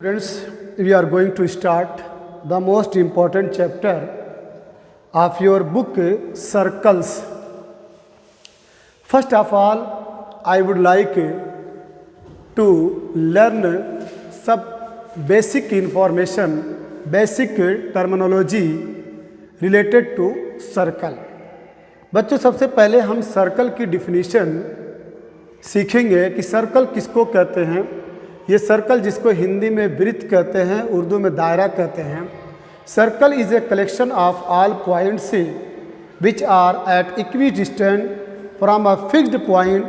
Friends, we are going to start the most important chapter of your book, Circles. First of all, I would like to learn some basic information, basic terminology related to circle. बच्चों, सबसे पहले हम circle की definition सीखेंगे कि circle किसको कहते हैं। ये सर्कल जिसको हिंदी में वृत्त कहते हैं, उर्दू में दायरा कहते हैं। Circle is a collection of all points which are at equi distant from a fixed point.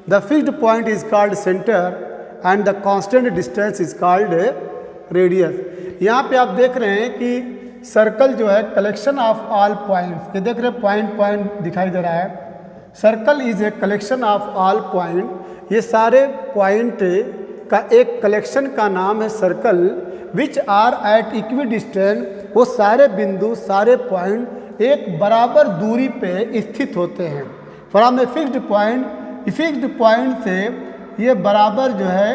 The fixed point is called centre and the constant distance is called radius. यहाँ पे आप देख रहे हैं कि सर्कल जो है कलेक्शन ऑफ ऑल पॉइंट्स, ये देख रहे हैं पॉइंट पॉइंट दिखाई दे रहा है। Circle is a collection of all point, ये सारे पॉइंट का एक कलेक्शन का नाम है circle. Which are at equi distant, वो सारे बिंदु सारे पॉइंट एक बराबर दूरी पे स्थित होते हैं। From a fixed point, fixed point से ये बराबर जो है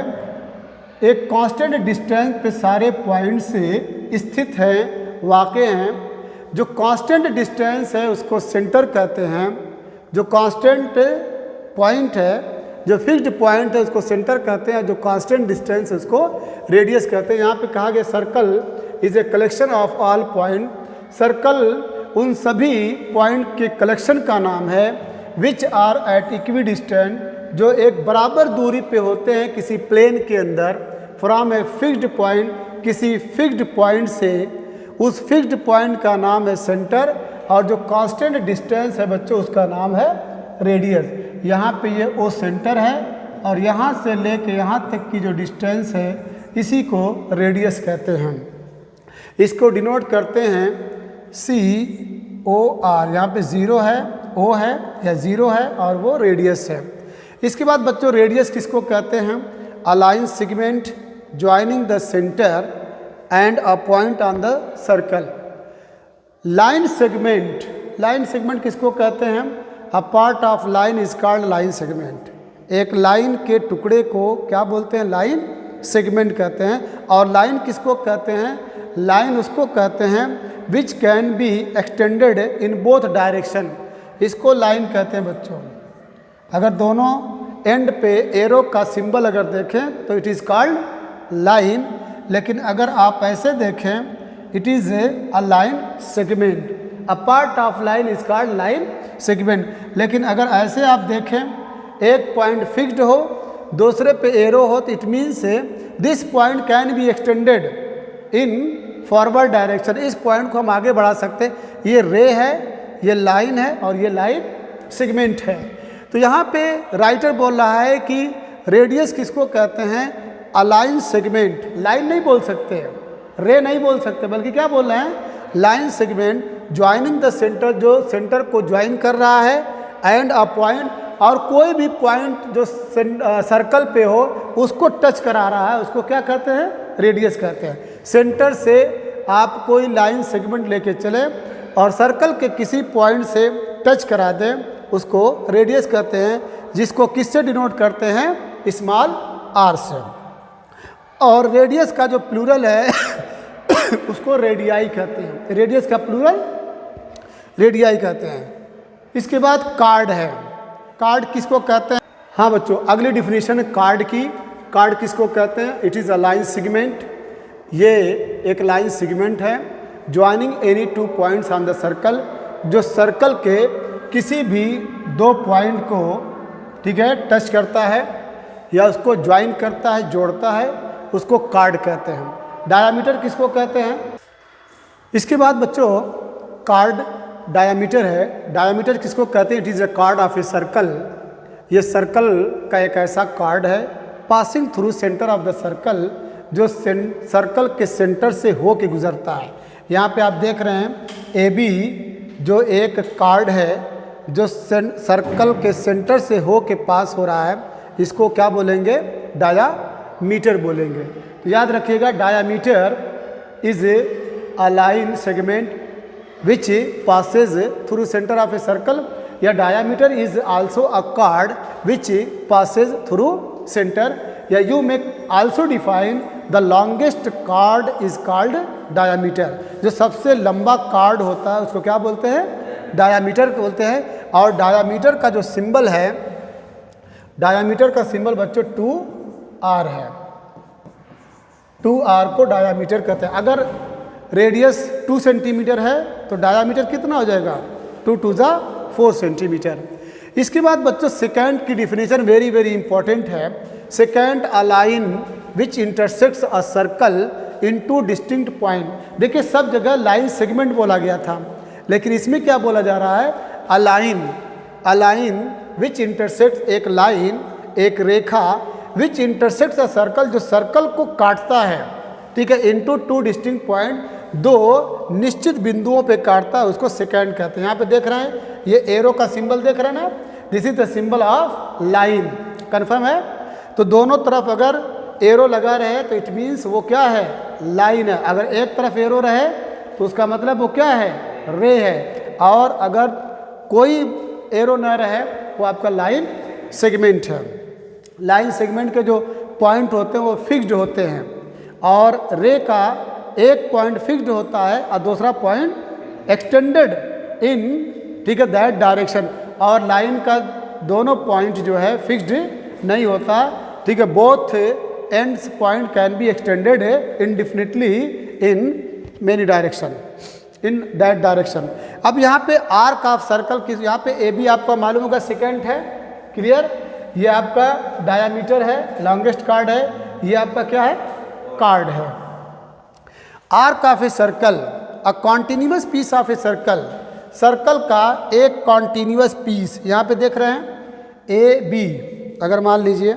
एक कांस्टेंट डिस्टेंस पे सारे पॉइंट से स्थित है, वाक़ हैं। जो कांस्टेंट डिस्टेंस है उसको सेंटर कहते हैं। जो कांस्टेंट पॉइंट है, जो फिक्स्ड पॉइंट है उसको सेंटर कहते हैं। जो कांस्टेंट डिस्टेंस है उसको रेडियस कहते हैं। यहाँ पे कहा गया circle is a collection of all point. Circle उन सभी पॉइंट के कलेक्शन का नाम है which are at equi distant, जो एक बराबर दूरी पे होते हैं किसी प्लेन के अंदर। फ्रॉम ए फिक्स्ड पॉइंट, किसी फिक्स्ड पॉइंट से, उस फिक्स्ड पॉइंट का नाम है सेंटर, और जो कांस्टेंट डिस्टेंस है बच्चों उसका नाम है रेडियस। यहाँ पे ये ओ सेंटर है और यहाँ से लेके यहाँ तक की जो डिस्टेंस है इसी को रेडियस कहते हैं। इसको डिनोट करते हैं COR। यहाँ पे ज़ीरो है, O है या ज़ीरो है और वो रेडियस है। इसके बाद बच्चों रेडियस किसको कहते हैं? अ line segment joining the centre and a point on the circle. Line segment, line segment किसको कहते हैं? A part of line is called line segment. एक लाइन के टुकड़े को क्या बोलते हैं? लाइन सेगमेंट कहते हैं। और लाइन किसको कहते हैं? लाइन उसको कहते हैं which can be extended in both direction. इसको लाइन कहते हैं बच्चों। अगर दोनों एंड पे एरो का सिंबल अगर देखें तो इट इज़ कॉल्ड लाइन, लेकिन अगर आप ऐसे देखें it is a line segment. A part of line is called line segment. लेकिन अगर ऐसे आप देखें एक पॉइंट फिक्स्ड हो, दूसरे पे एरो हो, तो it means this point can be extended in forward direction. इस पॉइंट को हम आगे बढ़ा सकते हैं। ये रे है, ये लाइन है और ये लाइन सेगमेंट है। तो यहाँ पे राइटर बोल रहा है कि रेडियस किसको कहते हैं? अ लाइन सेगमेंट। लाइन नहीं बोल सकते, रे नहीं बोल सकते, बल्कि क्या बोल रहे हैं? Line segment joining the centre, जो सेंटर को ज्वाइन कर रहा है, एंड अ पॉइंट, और कोई भी पॉइंट जो सर्कल पे हो उसको टच करा रहा है उसको क्या कहते हैं? रेडियस कहते हैं। सेंटर से आप कोई लाइन सेगमेंट लेके चले और सर्कल के किसी पॉइंट से टच करा दें, उसको रेडियस कहते हैं, जिसको किससे डिनोट करते हैं? स्मॉल आर से। और रेडियस का जो प्लूरल है उसको रेडियाई कहते हैं। रेडियस का प्लूरल रेडियाई कहते हैं। इसके बाद कार्ड है। कार्ड किसको कहते हैं? हाँ बच्चों, अगली डिफिनीशन कार्ड की। कार्ड किसको कहते हैं? It is a line segment. ये एक लाइन सेगमेंट है joining any two points on the circle, जो सर्कल के किसी भी दो पॉइंट को, ठीक है, टच करता है या उसको ज्वाइन करता है, जोड़ता है, उसको कार्ड कहते हैं। डायामीटर किसको कहते हैं? इसके बाद बच्चों कार्ड डायामीटर है। डायामीटर किसको कहते हैं? It is a card of a circle. ये सर्कल का एक ऐसा कार्ड है passing through centre of the circle, जो सर्कल के सेंटर से हो के गुजरता है। यहाँ पे आप देख रहे हैं AB, जो एक कार्ड है जो सर्कल के सेंटर से हो के पास हो रहा है, इसको क्या बोलेंगे? डायामीटर बोलेंगे। तो याद रखिएगा, diameter is a line segment which passes through centre of a circle, या diameter is also a chord which passes through centre, या you may also define the longest chord is called diameter. जो सबसे लंबा card होता है उसको क्या बोलते हैं? डायामीटर बोलते हैं। और डायामीटर का जो सिंबल है, डायामीटर का सिंबल बच्चों 2r है। 2r को डायामीटर कहते हैं। अगर रेडियस 2 सेंटीमीटर है तो डायामीटर कितना हो जाएगा? 2 2 जा 4 सेंटीमीटर। इसके बाद बच्चों सेकेंड की डिफिनेशन वेरी वेरी इंपॉर्टेंट है। Second, a line which intersects a circle in 2 distinct point. देखिए सब जगह लाइन सेगमेंट बोला गया था, लेकिन इसमें क्या बोला जा रहा है? अ लाइन विच इंटरसेक्ट्स, एक लाइन, एक रेखा, विच इंटरसेक्ट्स अ सर्कल, जो सर्कल को काटता है, ठीक है, इनटू 2 डिस्टिंक्ट पॉइंट, 2 निश्चित बिंदुओं पे काटता है, उसको सेकेंड कहते हैं। यहाँ पे देख रहे हैं ये एरो का सिंबल देख रहे हैं ना, this is the symbol of line. Confirm है? तो दोनों तरफ अगर एरो लगा रहे तो इट मीन्स वो क्या है? लाइन है। अगर एक तरफ एरो रहे तो उसका मतलब वो क्या है? रे है। और अगर कोई एरो न रहे वो आपका लाइन सेगमेंट है। लाइन सेगमेंट के जो पॉइंट होते हैं वो फिक्स्ड होते हैं, और रे का एक पॉइंट फिक्स्ड होता है और दूसरा पॉइंट एक्सटेंडेड इन, ठीक है, दैट डायरेक्शन। और लाइन का दोनों पॉइंट जो है फिक्स्ड नहीं होता, ठीक है। Both ends point can be extended indefinitely in many direction, in that direction. अब यहाँ पे आर्क ऑफ सर्कल किस, यहाँ पे ए बी आपका मालूम होगा सेकेंड है, क्लियर। ये आपका डायामीटर है, लॉन्गेस्ट कार्ड है, ये आपका क्या है? कार्ड है। Arc of a circle, a continuous piece of a circle, circle का एक कॉन्टिन्यूअस पीस। यहाँ पे देख रहे हैं ए बी, अगर मान लीजिए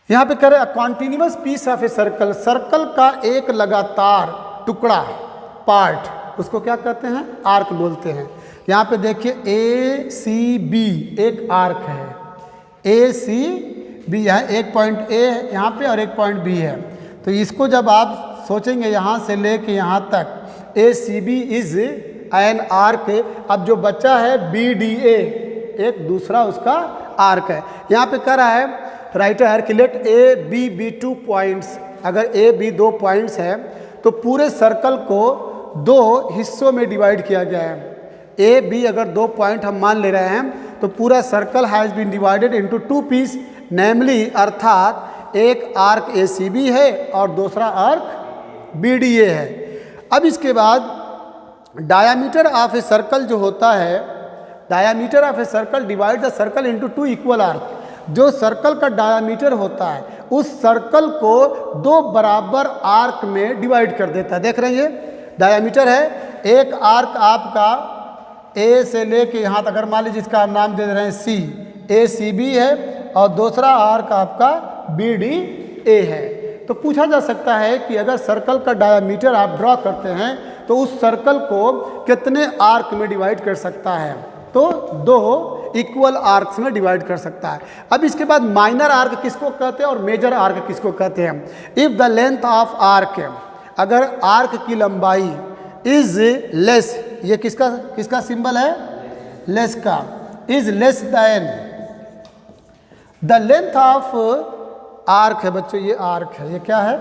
यहाँ पे करें continuous piece of a circle, circle का एक लगातार टुकड़ा, पार्ट, उसको क्या कहते हैं? आर्क बोलते हैं। यहाँ पे देखिए ए सी बी एक आर्क है, ए सी बी है, एक पॉइंट ए है यहाँ पे और एक पॉइंट बी है। तो इसको जब आप सोचेंगे यहाँ से लेके यहाँ तक, A C B is an arc. अब जो बचा है बी डी ए, एक दूसरा उसका आर्क है। यहाँ पे कह रहा है राइटर हैरक्यूलेट ए बी बी 2 पॉइंट्स। अगर ए बी 2 पॉइंट्स हैं तो पूरे सर्कल को 2 हिस्सों में डिवाइड किया गया है। ए बी अगर 2 पॉइंट हम मान ले रहे हैं तो पूरा circle has been divided into 2 piece, namely, अर्थात एक आर्क ए सी बी है और दूसरा आर्क बी डी ए है। अब इसके बाद डायामीटर ऑफ ए सर्कल जो होता है, diameter of a circle divide the circle into 2 equal arc. जो सर्कल का डायामीटर होता है उस सर्कल को 2 बराबर आर्क में डिवाइड कर देता है। देख रहे हैं ये डायामीटर है, एक आर्क आपका ए से लेके यहाँ तक, अगर मान लीजिए इसका हम नाम दे रहे हैं सी, ए सी बी है, और दूसरा आर्क आपका बी डी ए है। तो पूछा जा सकता है कि अगर सर्कल का डायामीटर आप ड्रॉ करते हैं तो उस सर्कल को कितने आर्क में डिवाइड कर सकता है? तो 2 इक्वल आर्क्स में डिवाइड कर सकता है। अब इसके बाद माइनर आर्क किसको कहते हैं और मेजर आर्क किसको कहते हैं? If the length of arc, अगर आर्क की लंबाई इज लेस, ये किसका सिंबल है? लेस का, is less than the length of arc है बच्चों, ये आर्क है, ये क्या है?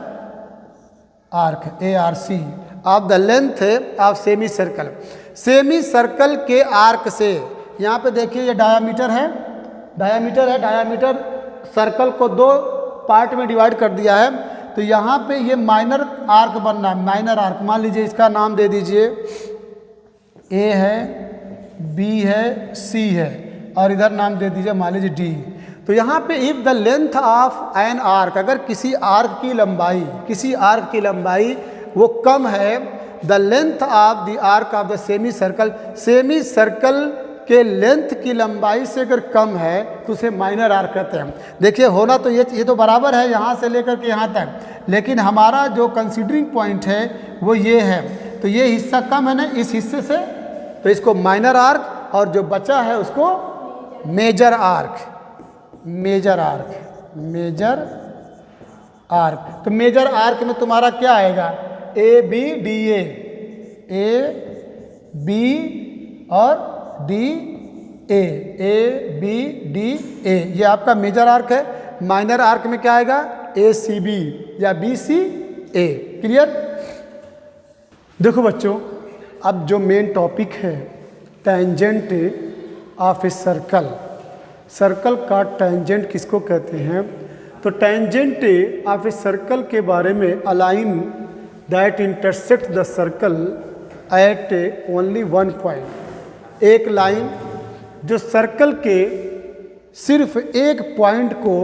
Arc, A R C, of the length of semicircle. Semicircle के आर्क से, यहाँ पे देखिए ये डायामीटर है, डायामीटर सर्कल को 2 पार्ट में डिवाइड कर दिया है। तो यहाँ पे ये माइनर आर्क बनना है, माइनर आर्क। मान लीजिए इसका नाम दे दीजिए, ए है, बी है, सी है, और इधर नाम दे दीजिए मान लीजिए डी। तो यहाँ पे if the length of an arc, अगर किसी आर्क की लंबाई वो कम है, the length of the arc of the semi circle के लेंथ की लंबाई से अगर कम है तो उसे माइनर आर्क कहते हैं। देखिए होना तो ये तो बराबर है यहाँ से लेकर के यहाँ तक, लेकिन हमारा जो कंसीडरिंग पॉइंट है वो ये है, तो ये हिस्सा कम है ना इस हिस्से से, तो इसको माइनर आर्क, और जो बचा है उसको मेजर आर्क। तो मेजर आर्क में तुम्हारा क्या आएगा? A B D A, A B और डी बी डी ए, ये आपका मेजर आर्क है। माइनर आर्क में क्या आएगा? ए सी बी या बी सी ए। क्लियर? देखो बच्चों, अब जो मेन टॉपिक है tangent of a circle, circle का टेंजेंट किसको कहते हैं? तो टेंजेंट ऑफ ए सर्कल के बारे में, align that intersect the circle eight only one point, एक लाइन जो सर्कल के सिर्फ एक पॉइंट को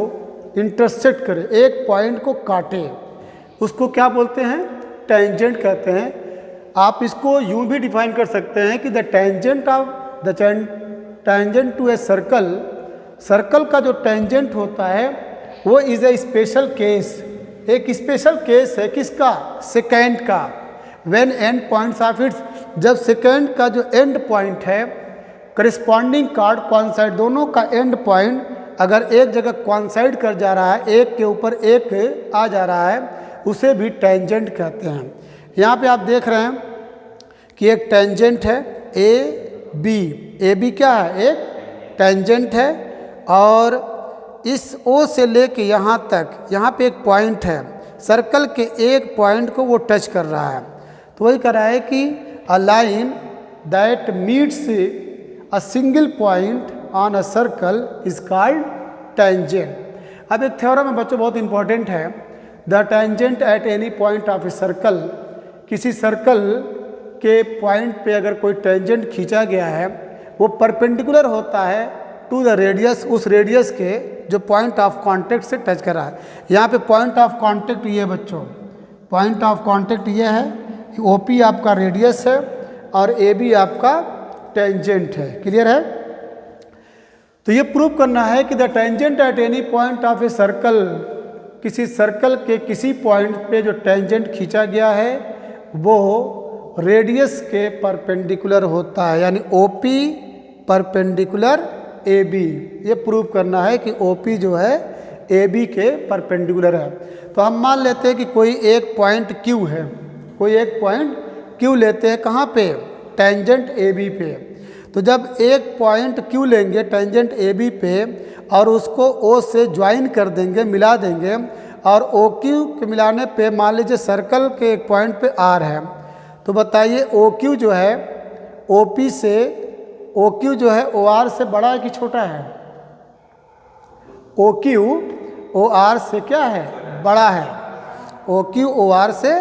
इंटरसेक्ट करे, एक पॉइंट को काटे, उसको क्या बोलते हैं? टेंजेंट कहते हैं। आप इसको यूं भी डिफाइन कर सकते हैं कि the tangent of the tangent to a circle, circle का जो टेंजेंट होता है वो इज ए स्पेशल केस, एक स्पेशल केस है किसका? सेकेंड का। When end points of its, जब सेकेंड का जो एंड पॉइंट है करिस्पॉन्डिंग कार्ड कॉन्साइड, दोनों का एंड पॉइंट अगर एक जगह कॉन्साइड कर जा रहा है, एक के ऊपर एक आ जा रहा है, उसे भी टेंजेंट कहते हैं। यहाँ पे आप देख रहे हैं कि एक टेंजेंट है ए बी क्या है? एक टेंजेंट है। और इस ओ से लेके यहाँ तक, यहाँ पे एक पॉइंट है, सर्कल के एक पॉइंट को वो टच कर रहा है। तो वही कह रहा है कि a line that meets a single point on a circle is called tangent. अब एक थ्योरम है बच्चों, बहुत इंपॉर्टेंट है। The tangent at any point of a circle, किसी सर्कल के पॉइंट पे अगर कोई टेंजेंट खींचा गया है, वो परपेंडिकुलर होता है टू द रेडियस, उस रेडियस के जो पॉइंट ऑफ कांटेक्ट से टच कर रहा है। यहाँ पे पॉइंट ऑफ कांटेक्ट ये बच्चों, पॉइंट ऑफ कांटेक्ट ये है, ओपी आपका रेडियस है और ए बी आपका टेंजेंट है। क्लियर है? तो ये प्रूव करना है कि the tangent at any point of a circle, किसी सर्कल के किसी पॉइंट पे जो टेंजेंट खींचा गया है वो रेडियस के परपेंडिकुलर होता है, यानी ओपी परपेंडिकुलर ए बी। ये प्रूव करना है कि ओपी जो है ए बी के परपेंडिकुलर है। तो हम मान लेते हैं कि कोई एक पॉइंट क्यू है, कोई एक पॉइंट क्यू लेते हैं, कहाँ पे? टेंजेंट ए बी पे। तो जब एक पॉइंट क्यू लेंगे टेंजेंट ए बी पे और उसको ओ से ज्वाइन कर देंगे, मिला देंगे, और ओ क्यू के मिलाने पे मान लीजिए सर्कल के एक पॉइंट पे आर है, तो बताइए ओ क्यू जो है ओ पी से, ओ क्यू जो है ओ आर से बड़ा है कि छोटा है? ओ क्यू ओ आर से क्या है? बड़ा है। ओ क्यू ओ आर से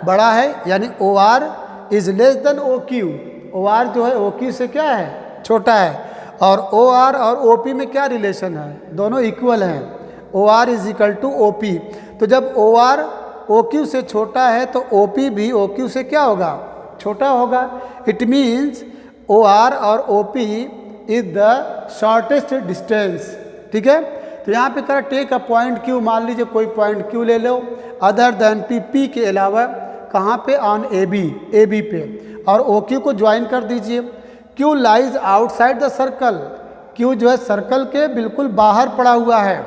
बड़ा है, यानी O R is less than O Q. O R जो है ओ क्यू से क्या है? छोटा है। और ओ आर और ओ पी में क्या रिलेशन है? दोनों इक्वल हैं। O R is equal to O P. तो जब ओ आर ओ क्यू से छोटा है तो ओ पी भी ओ क्यू से क्या होगा? छोटा होगा। इट मीन्स ओ आर और O P is the shortest distance. ठीक है? तो यहाँ पे करा टेक अ पॉइंट क्यू, मान लीजिए कोई पॉइंट क्यू ले लो अदर देन पी, पी के अलावा, कहाँ पे? ऑन ए बी पे, और ओ क्यू को ज्वाइन कर दीजिए। Q lies outside the circle, Q जो है सर्कल के बिल्कुल बाहर पड़ा हुआ है।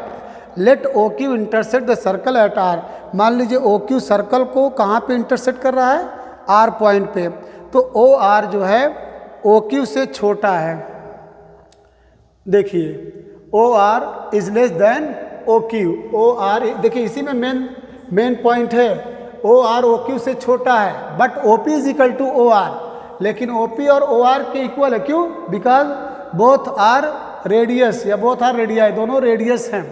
Let O Q intersect the circle at R, मान लीजिए ओ क्यू सर्कल को कहाँ पे इंटरसेक्ट कर रहा है? आर पॉइंट पे। तो ओ आर जो है ओ क्यू से छोटा है। देखिए O R is less than O Q. O R देखिए इसी में मेन पॉइंट है, ओ आर ओ क्यू से छोटा है, but O P is equal to O R. लेकिन ओ पी और ओ आर के इक्वल है, क्यों? बिकॉज बोथ आर रेडियस या बोथ आर रेडियाई, दोनों रेडियस हैं।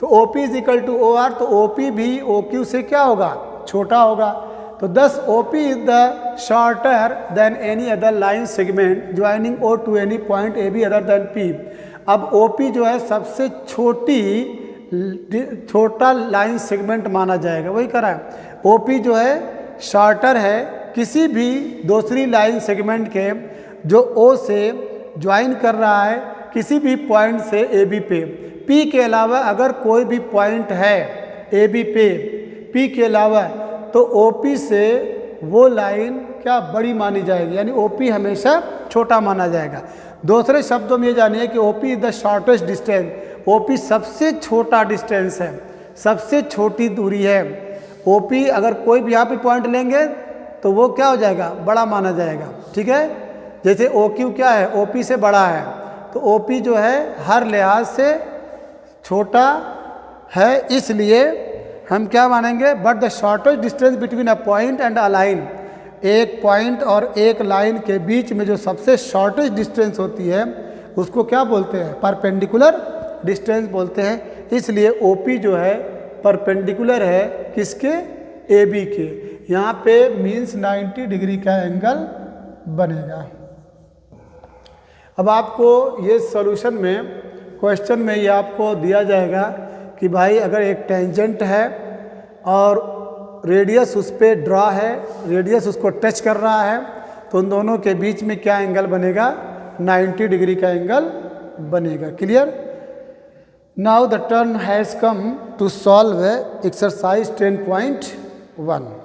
तो O P is equal to O R, तो ओ पी भी ओ क्यू से क्या होगा? छोटा होगा। तो thus O P is the shorter than any other line segment joining O to any point A B other than P. अब O P जो है सबसे छोटा लाइन सेगमेंट माना जाएगा। वही करा है, ओ पी जो है शॉर्टर है किसी भी दूसरी लाइन सेगमेंट के जो ओ से ज्वाइन कर रहा है किसी भी पॉइंट से ए बी पे। पी के अलावा अगर कोई भी पॉइंट है ए बी पे पी के अलावा, तो ओ पी से वो लाइन क्या? बड़ी मानी जाएगी, यानी ओ पी हमेशा छोटा माना जाएगा। दूसरे शब्दों में ये जानिए कि O P is the shortest distance, O P सबसे छोटा डिस्टेंस है, सबसे छोटी दूरी है। ओ पी अगर कोई भी यहाँ पे पॉइंट लेंगे तो वो क्या हो जाएगा? बड़ा माना जाएगा। ठीक है? जैसे ओ क्यू क्या है? ओ पी से बड़ा है, तो OP जो है हर लिहाज से छोटा है, इसलिए हम क्या मानेंगे, but the shortest distance between a point and a line, एक पॉइंट और एक लाइन के बीच में जो सबसे शॉर्टेस्ट डिस्टेंस होती है उसको क्या बोलते हैं, परपेंडिकुलर डिस्टेंस बोलते हैं। इसलिए OP जो है परपेंडिकुलर है किसके, AB के। यहाँ पे मीन्स 90 डिग्री का एंगल बनेगा। अब आपको ये सॉल्यूशन में, क्वेश्चन में ये आपको दिया जाएगा कि भाई अगर एक टेंजेंट है और रेडियस उस पर ड्रा है, रेडियस उसको टच कर रहा है, तो उन दोनों के बीच में क्या एंगल बनेगा, 90 डिग्री का एंगल बनेगा। Clear. Now the turn has come to solve exercise 10.1।